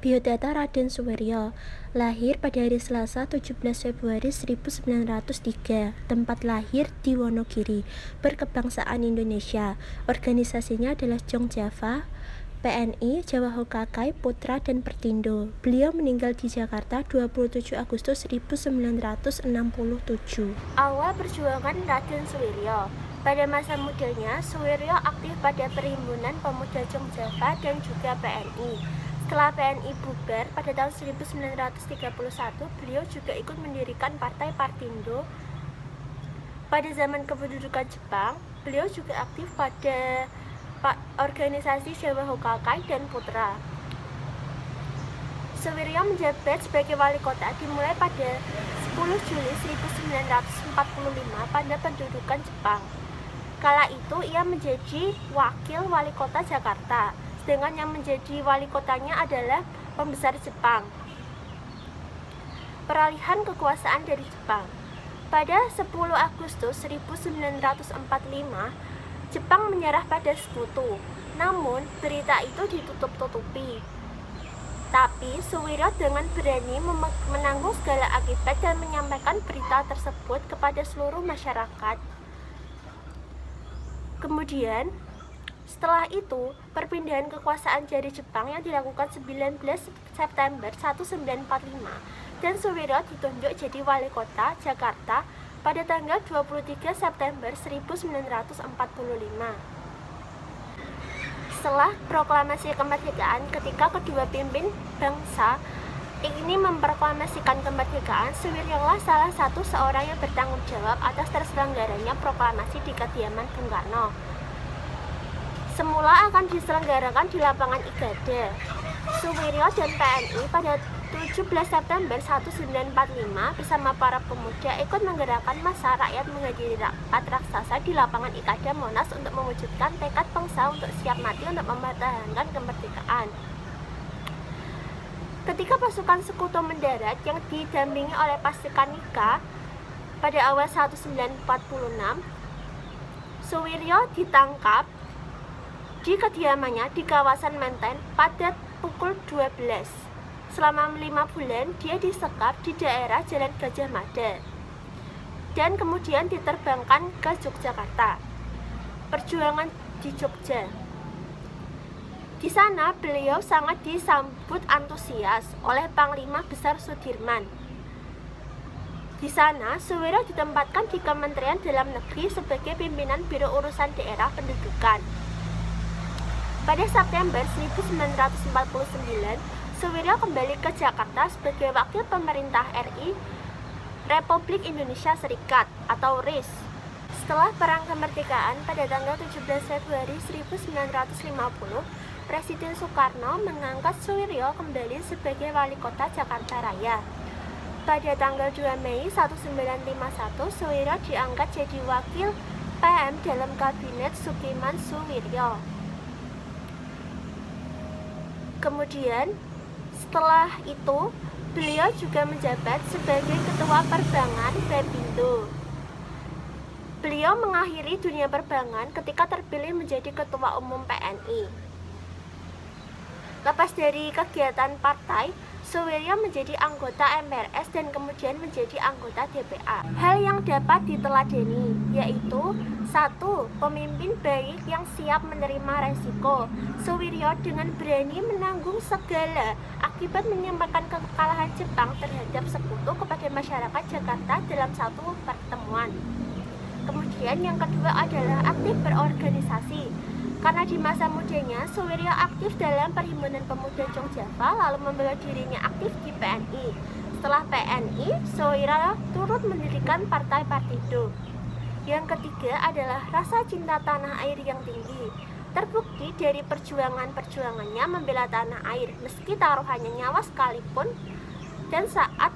Biodata Raden Suwiryo, lahir pada hari Selasa 17 Februari 1903, tempat lahir di Wonogiri, berkebangsaan Indonesia. Organisasinya adalah Jong Java, PNI, Jawa Hokakai, Putra, dan Pertindo. Beliau meninggal di Jakarta 27 Agustus 1967. Awal perjuangan Raden Suwiryo. Pada masa mudanya, Suwiryo aktif pada Perhimpunan Pemuda Jong Java dan juga PNI. Setelah PNI bubar pada tahun 1931, beliau juga ikut mendirikan Partai Partindo. Pada zaman kependudukan Jepang, beliau juga aktif pada organisasi Jawa Hokakai dan Putra. Suwiryo menjabat sebagai wali kota dimulai pada 10 Juli 1945 pada pendudukan Jepang. Kala itu ia menjadi wakil wali kota Jakarta, sedangkan yang menjadi wali kotanya adalah pembesar Jepang. Peralihan kekuasaan dari Jepang. Pada 10 Agustus 1945, Jepang menyerah pada Sekutu. Namun, berita itu ditutup-tutupi. Tapi, Suwiryo dengan berani menanggung segala akibat dan menyampaikan berita tersebut kepada seluruh masyarakat. Kemudian, setelah itu, perpindahan kekuasaan dari Jepang yang dilakukan 19 September 1945 dan Suwiryo ditunjuk jadi wali kota Jakarta pada tanggal 23 September 1945. Setelah proklamasi kemerdekaan, ketika kedua pimpin bangsa ini memproklamasikan kemerdekaan, Suwiryolah salah satu seorang yang bertanggung jawab atas terselenggaranya proklamasi di kediaman Bung Karno. Semula akan diselenggarakan di lapangan Igade. Suwiryo dan PNI pada 17 September 1945 bersama para pemuda ikut menggerakkan massa rakyat menghadiri rapat raksasa di lapangan Igade Monas untuk mewujudkan tekad bangsa untuk siap mati untuk mempertahankan kemerdekaan. Ketika pasukan Sekutu mendarat yang didampingi oleh pasukan Nika pada awal 1946, Suwiryo ditangkap di kediamannya di kawasan Menteng pada pukul 12. Selama 5 bulan dia disekap di daerah Jalan Gajah Mada dan kemudian diterbangkan ke Yogyakarta. Perjuangan di Jogja. Di sana beliau sangat disambut antusias oleh Panglima Besar Sudirman. Di sana Suwiryo ditempatkan di Kementerian Dalam Negeri sebagai pimpinan Biro Urusan Daerah Pendudukan. Pada September 1949, Suwiryo kembali ke Jakarta sebagai wakil pemerintah RI Republik Indonesia Serikat atau RIS. Setelah Perang Kemerdekaan pada tanggal 17 Februari 1950, Presiden Soekarno mengangkat Suwiryo kembali sebagai wali kota Jakarta Raya. Pada tanggal 2 Mei 1951, Suwiryo diangkat jadi wakil PM dalam Kabinet Sukiman Suwiryo. Kemudian, setelah itu, beliau juga menjabat sebagai Ketua Perbangan Perpindo. Beliau mengakhiri dunia perbankan ketika terpilih menjadi Ketua Umum PNI. Lepas dari kegiatan partai, Suwiryo menjadi anggota MPRS dan kemudian menjadi anggota DPA. Hal yang dapat diteladani yaitu 1. Pemimpin baik yang siap menerima resiko. Suwiryo dengan berani menanggung segala akibat menyampaikan kekalahan Jepang terhadap Sekutu kepada masyarakat Jakarta dalam satu pertemuan. Kemudian yang kedua adalah aktif berorganisasi. Karena di masa mudanya, Suwiryo aktif dalam Perhimpunan Pemuda Jong Java, lalu membela dirinya aktif di PNI. Setelah PNI, Suwiryo turut mendirikan Partai Partindo. Yang ketiga adalah rasa cinta tanah air yang tinggi. Terbukti dari perjuangannya membela tanah air, meski taruhannya nyawa sekalipun, dan saat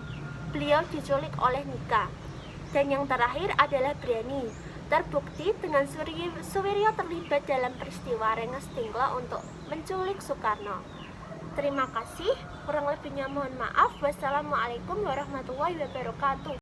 beliau diculik oleh Nika. Dan yang terakhir adalah berani. Terbukti dengan Suwiryo terlibat dalam peristiwa Rengas Dengklok untuk menculik Soekarno. Terima kasih, kurang lebihnya mohon maaf. Wassalamualaikum warahmatullahi wabarakatuh.